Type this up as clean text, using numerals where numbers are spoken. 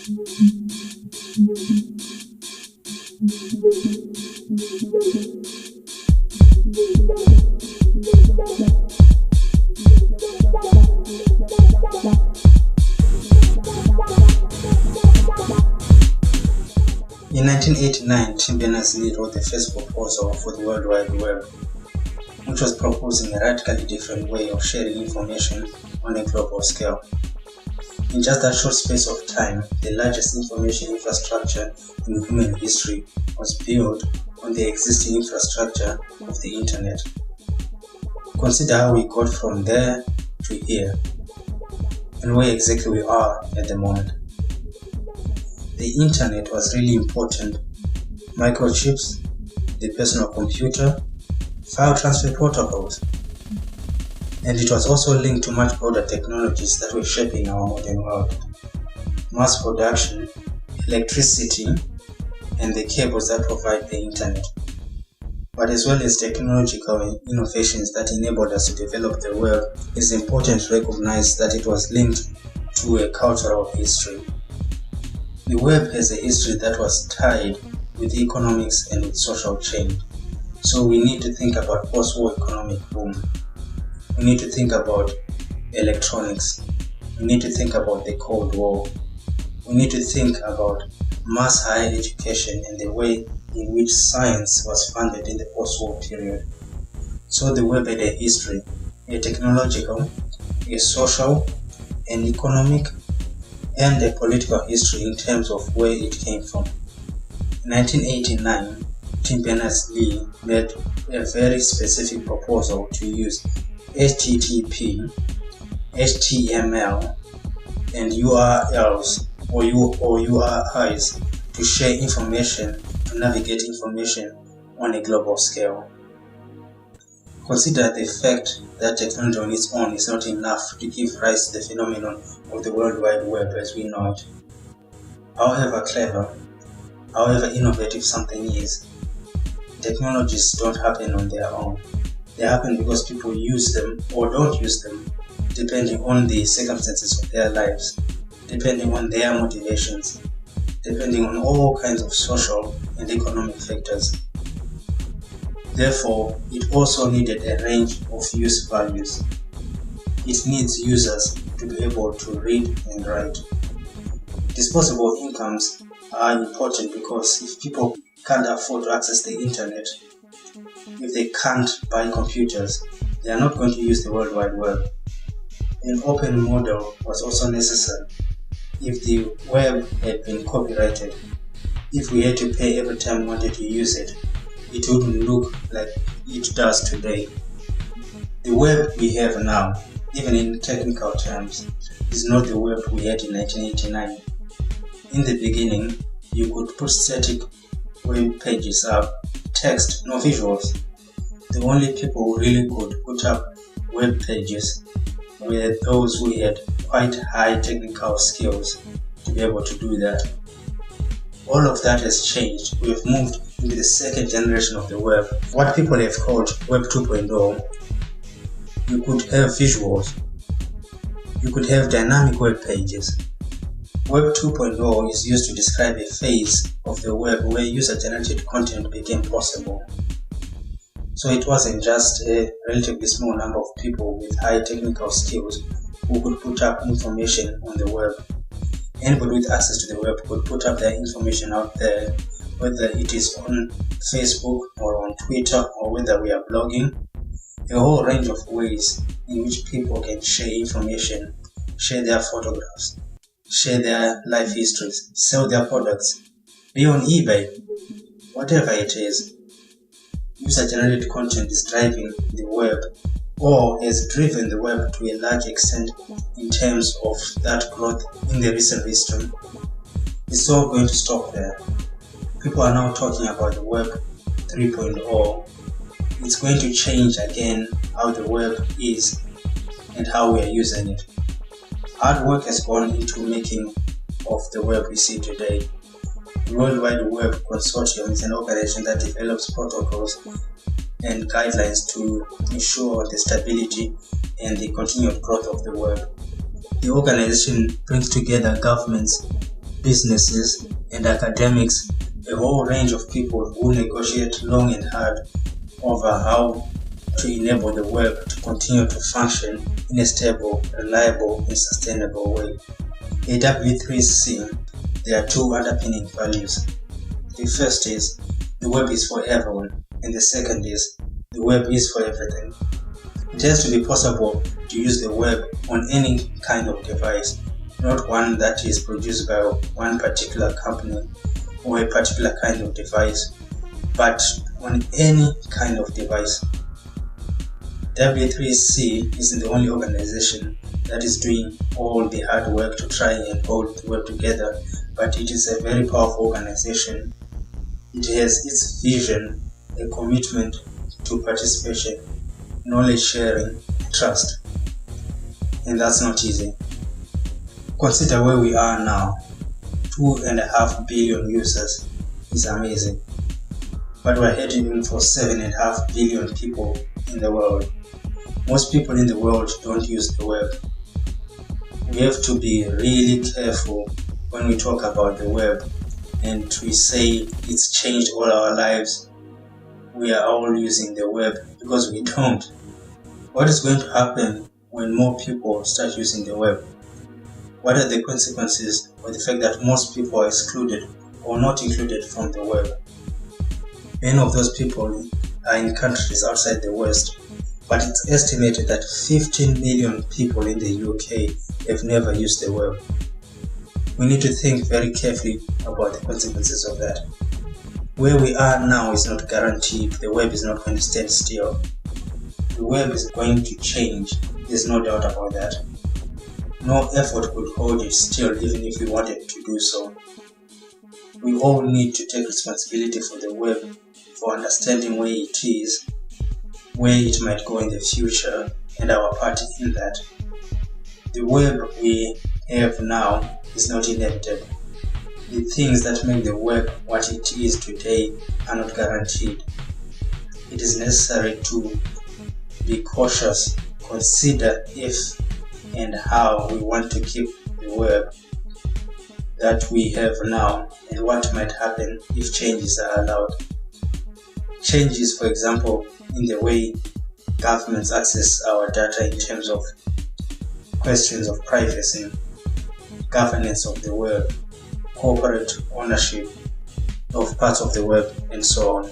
In 1989, Tim Berners-Lee wrote the first proposal for the World Wide Web, which was proposing a radically different way of sharing information on a global scale. In just that short space of time, the largest information infrastructure in human history was built on the existing infrastructure of the Internet. Consider how we got from there to here, and where exactly we are at the moment. The Internet was really important. Microchips, the personal computer, file transfer protocols, and it was also linked to much broader technologies that were shaping our modern world. Mass production, electricity, and the cables that provide the Internet, but as well as technological innovations that enabled us to develop the web. It's important to recognize that it was linked to a cultural history. The web has a history that was tied with economics and with social change. So we need to think about post-war economic boom. We need to think about electronics. We need to think about the Cold War. We need to think about mass higher education and the way in which science was funded in the post-war period. So the web had a history, a technological, a social, an economic, and a political history in terms of where it came from. In 1989, Tim Berners-Lee made a very specific proposal to use HTTP, HTML, and URLs or URIs to share information, to navigate information on a global scale. Consider the fact that technology on its own is not enough to give rise to the phenomenon of the World Wide Web as we know it. However clever, however innovative something is, technologies don't happen on their own. They happen because people use them or don't use them, depending on the circumstances of their lives, depending on their motivations, depending on all kinds of social and economic factors. Therefore, it also needed a range of use values. It needs users to be able to read and write. Disposable incomes are important because if people can't afford to access the Internet, if they can't buy computers, they are not going to use the World Wide Web. An open model was also necessary. If the web had been copyrighted, if we had to pay every time we wanted to use it, it wouldn't look like it does today. The web we have now, even in technical terms, is not the web we had in 1989. In the beginning, you could put static web pages up, text, no visuals. The only people who really could put up web pages were those who had quite high technical skills to be able to do that. All of that has changed. We have moved into the second generation of the web, what people have called Web 2.0. You could have visuals. You could have dynamic web pages. Web 2.0 is used to describe a phase of the web where user-generated content became possible. So it wasn't just a relatively small number of people with high technical skills who could put up information on the web. Anybody with access to the web could put up their information out there, whether it is on Facebook or on Twitter or whether we are blogging. A whole range of ways in which people can share information, share their photographs, share their life histories, sell their products, be on eBay, whatever it is. User-generated content is driving the web, or has driven the web to a large extent in terms of that growth in the recent history. It's all going to stop there. People are now talking about the Web 3.0. It's going to change again how the web is and how we are using it. Hard work has gone into making of the web we see today. The World Wide Web Consortium is an organization that develops protocols and guidelines to ensure the stability and the continued growth of the web. The organization brings together governments, businesses, and academics, a whole range of people who negotiate long and hard over how to enable the web to continue to function in a stable, reliable, and sustainable way. In W3C, there are two underpinning values. The first is the web is for everyone, and the second is the web is for everything. It has to be possible to use the web on any kind of device, not one that is produced by one particular company or a particular kind of device, but on any kind of device. W3C isn't the only organization that is doing all the hard work to try and hold the web together, but it is a very powerful organization. It has its vision, a commitment to participation, knowledge sharing, trust. And that's not easy. Consider where we are now. 2.5 billion users is amazing. But we're heading for 7.5 billion people in the world. Most people in the world don't use the web. We have to be really careful when we talk about the web and we say it's changed all our lives. We are all using the web, because we don't. What is going to happen when more people start using the web? What are the consequences of the fact that most people are excluded or not included from the web? Many of those people are in countries outside the West, but it's estimated that 15 million people in the UK have never used the web. We need to think very carefully about the consequences of that. Where we are now is not guaranteed. The web is not going to stand still. The web is going to change. There's no doubt about that. No effort could hold it still, even if we wanted to do so. We all need to take responsibility for the web, for understanding where it is, where it might go in the future, and our part in that. The web we have now is not inevitable. The things that make the web what it is today are not guaranteed. It is necessary to be cautious, consider if and how we want to keep the web that we have now, and what might happen if changes are allowed. Changes, for example, in the way governments access our data in terms of questions of privacy, governance of the web, corporate ownership of parts of the web, and so on.